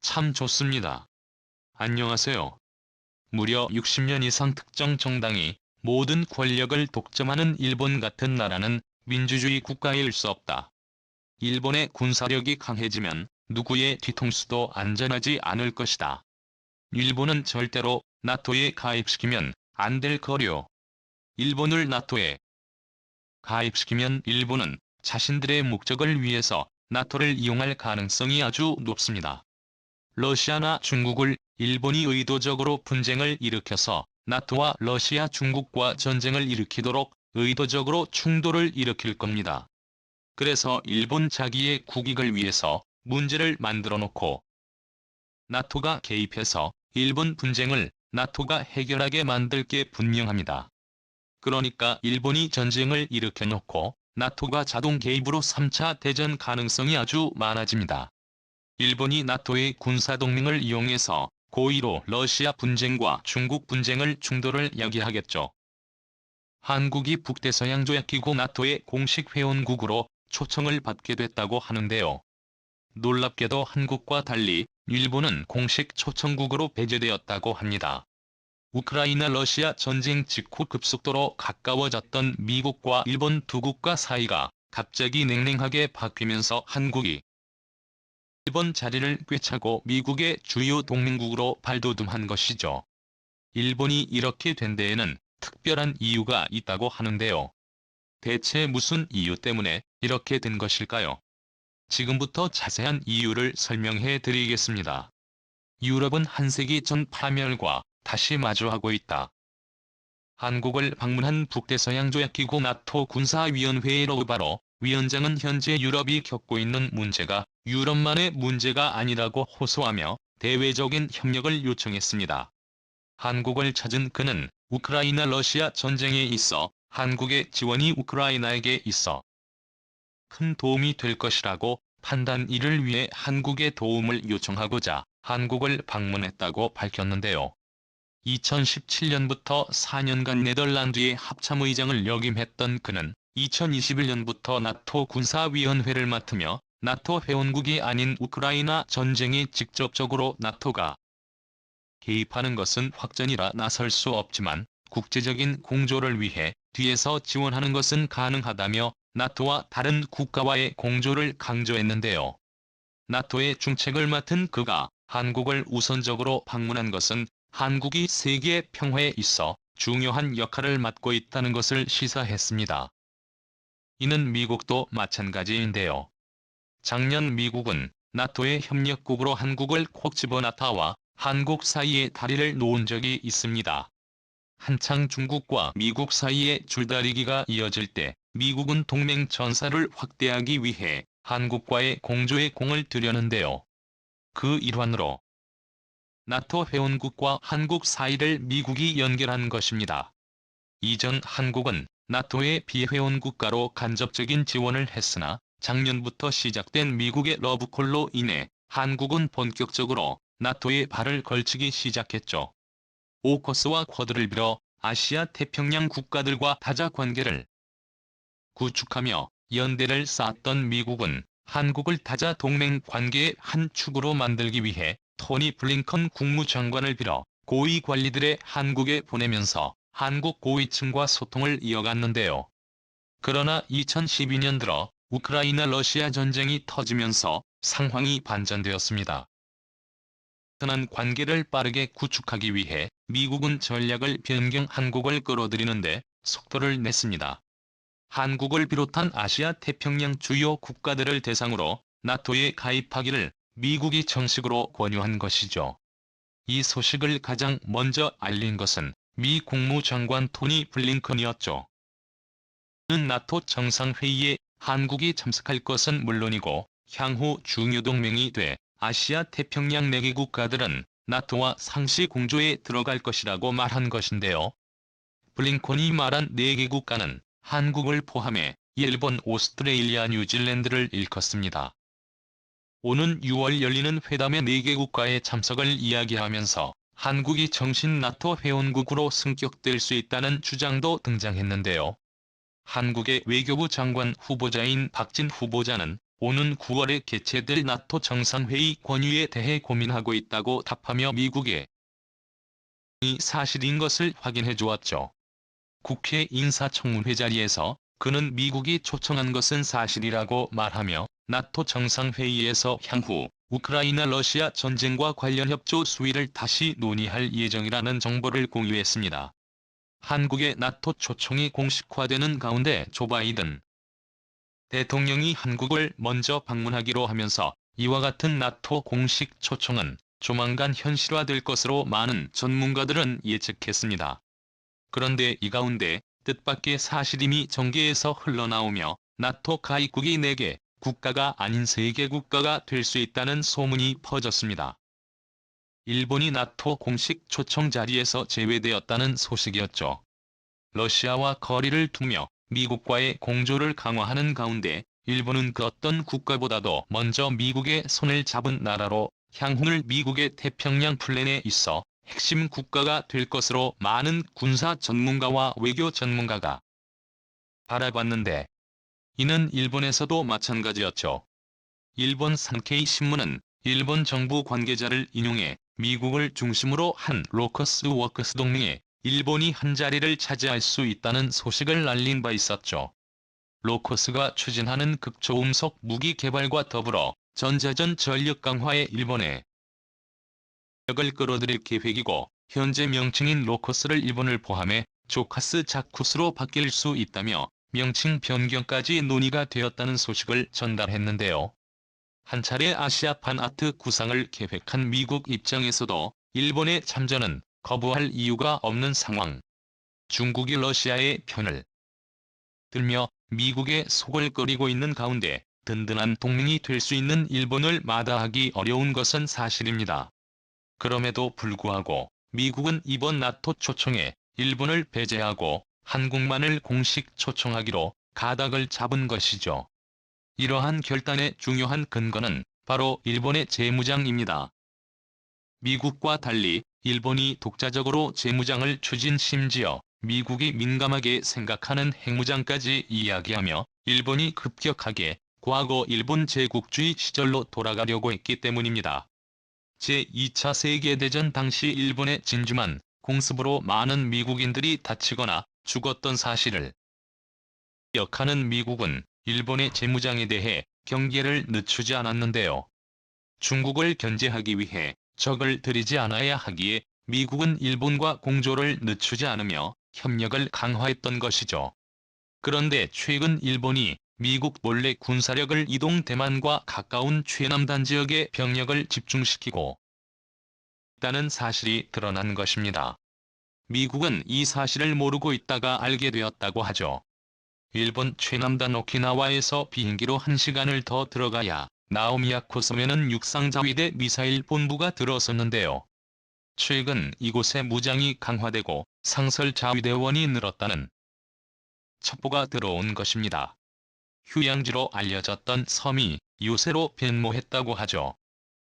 참 좋습니다. 안녕하세요. 무려 60년 이상 특정 정당이 모든 권력을 독점하는 일본 같은 나라는 민주주의 국가일 수 없다. 일본의 군사력이 강해지면 누구의 뒤통수도 안전하지 않을 것이다. 일본은 절대로 나토에 가입시키면 안 될 거요. 일본을 나토에 가입시키면 일본은 자신들의 목적을 위해서 나토를 이용할 가능성이 아주 높습니다. 러시아나 중국을 일본이 의도적으로 분쟁을 일으켜서 나토와 러시아 중국과 전쟁을 일으키도록 의도적으로 충돌을 일으킬 겁니다. 그래서 일본 자기의 국익을 위해서 문제를 만들어 놓고 나토가 개입해서 일본 분쟁을 나토가 해결하게 만들 게 분명합니다. 그러니까 일본이 전쟁을 일으켜 놓고 나토가 자동 개입으로 3차 대전 가능성이 아주 많아집니다. 일본이 나토의 군사동맹을 이용해서 고의로 러시아 분쟁과 중국 분쟁을 충돌을 야기하겠죠. 한국이 북대서양조약기구 나토의 공식 회원국으로 초청을 받게 됐다고 하는데요. 놀랍게도 한국과 달리 일본은 공식 초청국으로 배제되었다고 합니다. 우크라이나 러시아 전쟁 직후 급속도로 가까워졌던 미국과 일본 두 국가 사이가 갑자기 냉랭하게 바뀌면서 한국이 일본 자리를 꿰차고 미국의 주요 동맹국으로 발돋움한 것이죠. 일본이 이렇게 된 데에는 특별한 이유가 있다고 하는데요. 대체 무슨 이유 때문에 이렇게 된 것일까요? 지금부터 자세한 이유를 설명해 드리겠습니다. 유럽은 한 세기 전 파멸과 다시 마주하고 있다. 한국을 방문한 북대서양조약기구 나토 군사위원회의 로바로 위원장은 현재 유럽이 겪고 있는 문제가 유럽만의 문제가 아니라고 호소하며 대외적인 협력을 요청했습니다. 한국을 찾은 그는 우크라이나 러시아 전쟁에 있어 한국의 지원이 우크라이나에게 있어 큰 도움이 될 것이라고 판단 이를 위해 한국의 도움을 요청하고자 한국을 방문했다고 밝혔는데요. 2017년부터 4년간 네덜란드의 합참의장을 역임했던 그는 2021년부터 나토 군사위원회를 맡으며 나토 회원국이 아닌 우크라이나 전쟁에 직접적으로 나토가 개입하는 것은 확전이라 나설 수 없지만 국제적인 공조를 위해 뒤에서 지원하는 것은 가능하다며 나토와 다른 국가와의 공조를 강조했는데요. 나토의 중책을 맡은 그가 한국을 우선적으로 방문한 것은 한국이 세계 평화에 있어 중요한 역할을 맡고 있다는 것을 시사했습니다. 이는 미국도 마찬가지인데요. 작년 미국은 나토의 협력국으로 한국을 콕 집어 나타와 한국 사이에 다리를 놓은 적이 있습니다. 한창 중국과 미국 사이에 줄다리기가 이어질 때 미국은 동맹 전사를 확대하기 위해 한국과의 공조에 공을 들였는데요. 그 일환으로 나토 회원국과 한국 사이를 미국이 연결한 것입니다. 이전 한국은 나토의 비회원 국가로 간접적인 지원을 했으나 작년부터 시작된 미국의 러브콜로 인해 한국은 본격적으로 나토에 발을 걸치기 시작했죠. 오커스와 쿼드를 빌어 아시아 태평양 국가들과 다자 관계를 구축하며 연대를 쌓았던 미국은 한국을 다자 동맹 관계의 한 축으로 만들기 위해 토니 블링컨 국무장관을 빌어 고위 관리들의 한국에 보내면서 한국 고위층과 소통을 이어갔는데요. 그러나 2012년 들어 우크라이나 러시아 전쟁이 터지면서 상황이 반전되었습니다. 선한 관계를 빠르게 구축하기 위해 미국은 전략을 변경 한국을 끌어들이는데 속도를 냈습니다. 한국을 비롯한 아시아 태평양 주요 국가들을 대상으로 나토에 가입하기를 미국이 정식으로 권유한 것이죠. 이 소식을 가장 먼저 알린 것은 미 국무장관 토니 블링컨이었죠. 그는 나토 정상회의에 한국이 참석할 것은 물론이고 향후 중요 동맹이 돼 아시아 태평양 4개 국가들은 나토와 상시 공조에 들어갈 것이라고 말한 것인데요. 블링컨이 말한 4개 국가는 한국을 포함해 일본, 오스트레일리아, 뉴질랜드를 일컫습니다. 오는 6월 열리는 회담의 4개 국가의 참석을 이야기하면서 한국이 정식 나토 회원국으로 승격될 수 있다는 주장도 등장했는데요. 한국의 외교부 장관 후보자인 박진 후보자는 오는 9월에 개최될 나토 정상회의 권유에 대해 고민하고 있다고 답하며 미국의 이 사실인 것을 확인해 주었죠. 국회 인사청문회 자리에서 그는 미국이 초청한 것은 사실이라고 말하며 나토 정상회의에서 향후 우크라이나 러시아 전쟁과 관련 협조 수위를 다시 논의할 예정이라는 정보를 공유했습니다. 한국의 나토 초청이 공식화되는 가운데 조 바이든 대통령이 한국을 먼저 방문하기로 하면서 이와 같은 나토 공식 초청은 조만간 현실화될 것으로 많은 전문가들은 예측했습니다. 그런데 이 가운데 뜻밖의 사실임이 정계에서 흘러나오며 나토 가입국이 4개 국가가 아닌 3개 국가가 될 수 있다는 소문이 퍼졌습니다. 일본이 나토 공식 초청 자리에서 제외되었다는 소식이었죠. 러시아와 거리를 두며 미국과의 공조를 강화하는 가운데 일본은 그 어떤 국가보다도 먼저 미국의 손을 잡은 나라로 향후를 미국의 태평양 플랜에 있어 핵심 국가가 될 것으로 많은 군사 전문가와 외교 전문가가 바라봤는데 이는 일본에서도 마찬가지였죠. 일본 산케이 신문은 일본 정부 관계자를 인용해 미국을 중심으로 한 로커스 워크스 동맹에 일본이 한 자리를 차지할 수 있다는 소식을 알린 바 있었죠. 로커스가 추진하는 극초음속 무기 개발과 더불어 전자전 전력 강화에 일본의 력을 끌어들일 계획이고 현재 명칭인 로커스를 일본을 포함해 조카스 자쿠스로 바뀔 수 있다며 명칭 변경까지 논의가 되었다는 소식을 전달했는데요. 한 차례 아시아판 아트 구상을 계획한 미국 입장에서도 일본의 참전은 거부할 이유가 없는 상황. 중국이 러시아의 편을 들며 미국의 속을 끓이고 있는 가운데 든든한 동맹이 될 수 있는 일본을 마다하기 어려운 것은 사실입니다. 그럼에도 불구하고 미국은 이번 나토 초청에 일본을 배제하고 한국만을 공식 초청하기로 가닥을 잡은 것이죠. 이러한 결단의 중요한 근거는 바로 일본의 재무장입니다. 미국과 달리 일본이 독자적으로 재무장을 추진 심지어 미국이 민감하게 생각하는 핵무장까지 이야기하며 일본이 급격하게 과거 일본 제국주의 시절로 돌아가려고 했기 때문입니다. 제2차 세계대전 당시 일본의 진주만 공습으로 많은 미국인들이 다치거나 죽었던 사실을 기억하는 미국은 일본의 재무장에 대해 경계를 늦추지 않았는데요. 중국을 견제하기 위해 적을 들이지 않아야 하기에 미국은 일본과 공조를 늦추지 않으며 협력을 강화했던 것이죠. 그런데 최근 일본이 미국 몰래 군사력을 이동 대만과 가까운 최남단 지역에 병력을 집중시키고 있다는 사실이 드러난 것입니다. 미국은 이 사실을 모르고 있다가 알게 되었다고 하죠. 일본 최남단 오키나와에서 비행기로 1시간을 더 들어가야 나오미야코 섬에는 육상자위대 미사일 본부가 들어섰는데요. 최근 이곳에 무장이 강화되고 상설자위대원이 늘었다는 첩보가 들어온 것입니다. 휴양지로 알려졌던 섬이 요새로 변모했다고 하죠.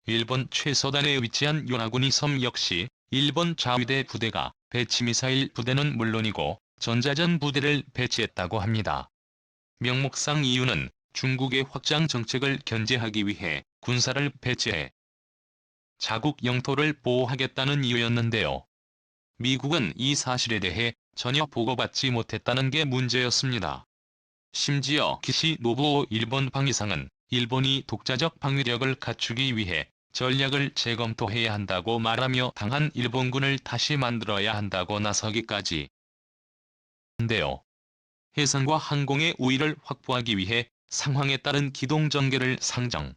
일본 최서단에 위치한 요나구니 섬 역시 일본 자위대 부대가 배치미사일 부대는 물론이고 전자전 부대를 배치했다고 합니다. 명목상 이유는 중국의 확장 정책을 견제하기 위해 군사를 배치해 자국 영토를 보호하겠다는 이유였는데요. 미국은 이 사실에 대해 전혀 보고받지 못했다는 게 문제였습니다. 심지어 기시 노부오 일본 방위상은 일본이 독자적 방위력을 갖추기 위해 전략을 재검토해야 한다고 말하며 당한 일본군을 다시 만들어야 한다고 나서기까지 한데요. 해상과 항공의 우위를 확보하기 위해 상황에 따른 기동전개를 상정.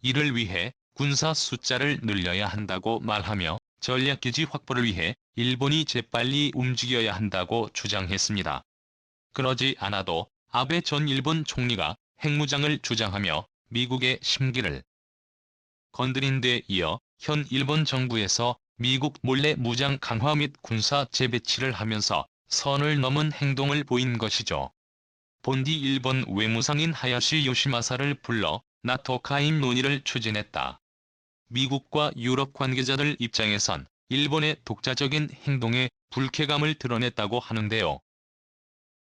이를 위해 군사 숫자를 늘려야 한다고 말하며 전략기지 확보를 위해 일본이 재빨리 움직여야 한다고 주장했습니다. 그러지 않아도 아베 전 일본 총리가 핵무장을 주장하며 미국의 심기를 건드린 데 이어 현 일본 정부에서 미국 몰래 무장 강화 및 군사 재배치를 하면서 선을 넘은 행동을 보인 것이죠. 본디 일본 외무상인 하야시 요시마사를 불러 나토 가입 논의를 추진했다. 미국과 유럽 관계자들 입장에선 일본의 독자적인 행동에 불쾌감을 드러냈다고 하는데요.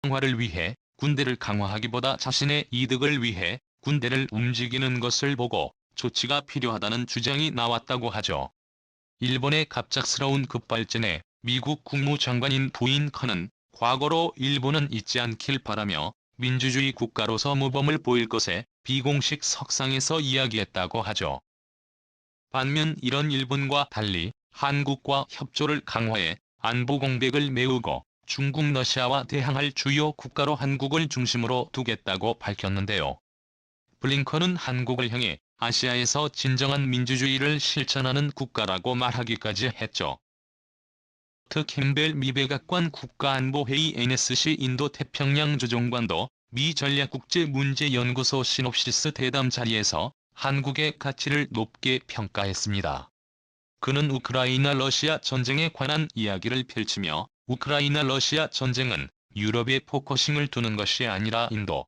강화를 위해 군대를 강화하기보다 자신의 이득을 위해 군대를 움직이는 것을 보고 조치가 필요하다는 주장이 나왔다고 하죠. 일본의 갑작스러운 급발진에 미국 국무장관인 브링컨은 과거로 일본은 잊지 않길 바라며 민주주의 국가로서 모범을 보일 것에 비공식 석상에서 이야기했다고 하죠. 반면 이런 일본과 달리 한국과 협조를 강화해 안보 공백을 메우고 중국 러시아와 대항할 주요 국가로 한국을 중심으로 두겠다고 밝혔는데요. 블링컨은 한국을 향해 아시아에서 진정한 민주주의를 실천하는 국가라고 말하기까지 했죠. 캠벨 미 백악관 국가안보회의 NSC 인도태평양 조정관도 미 전략국제문제연구소 시놉시스 대담 자리에서 한국의 가치를 높게 평가했습니다. 그는 우크라이나 러시아 전쟁에 관한 이야기를 펼치며 우크라이나 러시아 전쟁은 유럽에 포커싱을 두는 것이 아니라 인도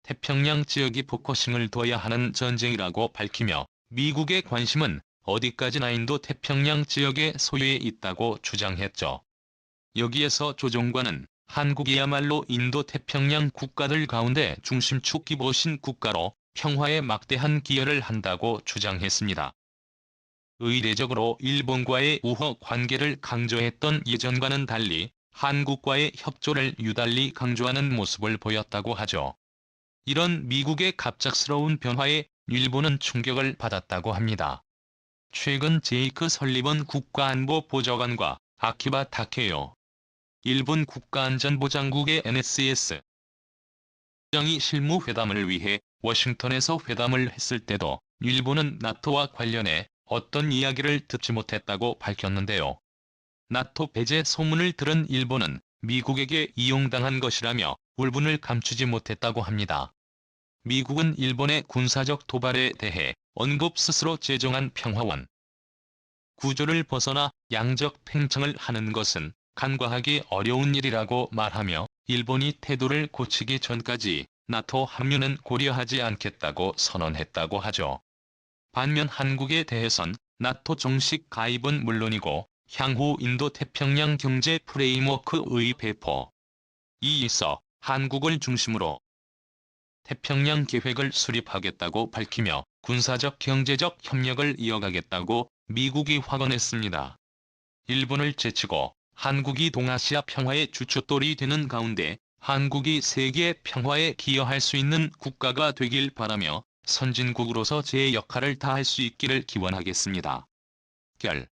태평양 지역이 포커싱을 둬야 하는 전쟁이라고 밝히며 미국의 관심은 어디까지나 인도 태평양 지역의 소유에 있다고 주장했죠. 여기에서 조 정관은 한국이야말로 인도 태평양 국가들 가운데 중심축 기보신 국가로 평화에 막대한 기여를 한다고 주장했습니다. 의례적으로 일본과의 우호 관계를 강조했던 예전과는 달리 한국과의 협조를 유달리 강조하는 모습을 보였다고 하죠. 이런 미국의 갑작스러운 변화에 일본은 충격을 받았다고 합니다. 최근 제이크 설리번 국가안보보좌관과 아키바 타케요 일본 국가안전보장국의 NSC 장이 실무회담을 위해 워싱턴에서 회담을 했을 때도 일본은 나토와 관련해 어떤 이야기를 듣지 못했다고 밝혔는데요. 나토 배제 소문을 들은 일본은 미국에게 이용당한 것이라며 울분을 감추지 못했다고 합니다. 미국은 일본의 군사적 도발에 대해 언급 스스로 제정한 평화원 구조를 벗어나 양적 팽창을 하는 것은 간과하기 어려운 일이라고 말하며 일본이 태도를 고치기 전까지 나토 합류는 고려하지 않겠다고 선언했다고 하죠. 반면 한국에 대해선 나토 정식 가입은 물론이고 향후 인도태평양 경제 프레임워크의 배포 이 있어 한국을 중심으로 태평양 계획을 수립하겠다고 밝히며 군사적 경제적 협력을 이어가겠다고 미국이 확언했습니다. 일본을 제치고 한국이 동아시아 평화의 주춧돌이 되는 가운데 한국이 세계 평화에 기여할 수 있는 국가가 되길 바라며 선진국으로서 제 역할을 다할 수 있기를 기원하겠습니다. 결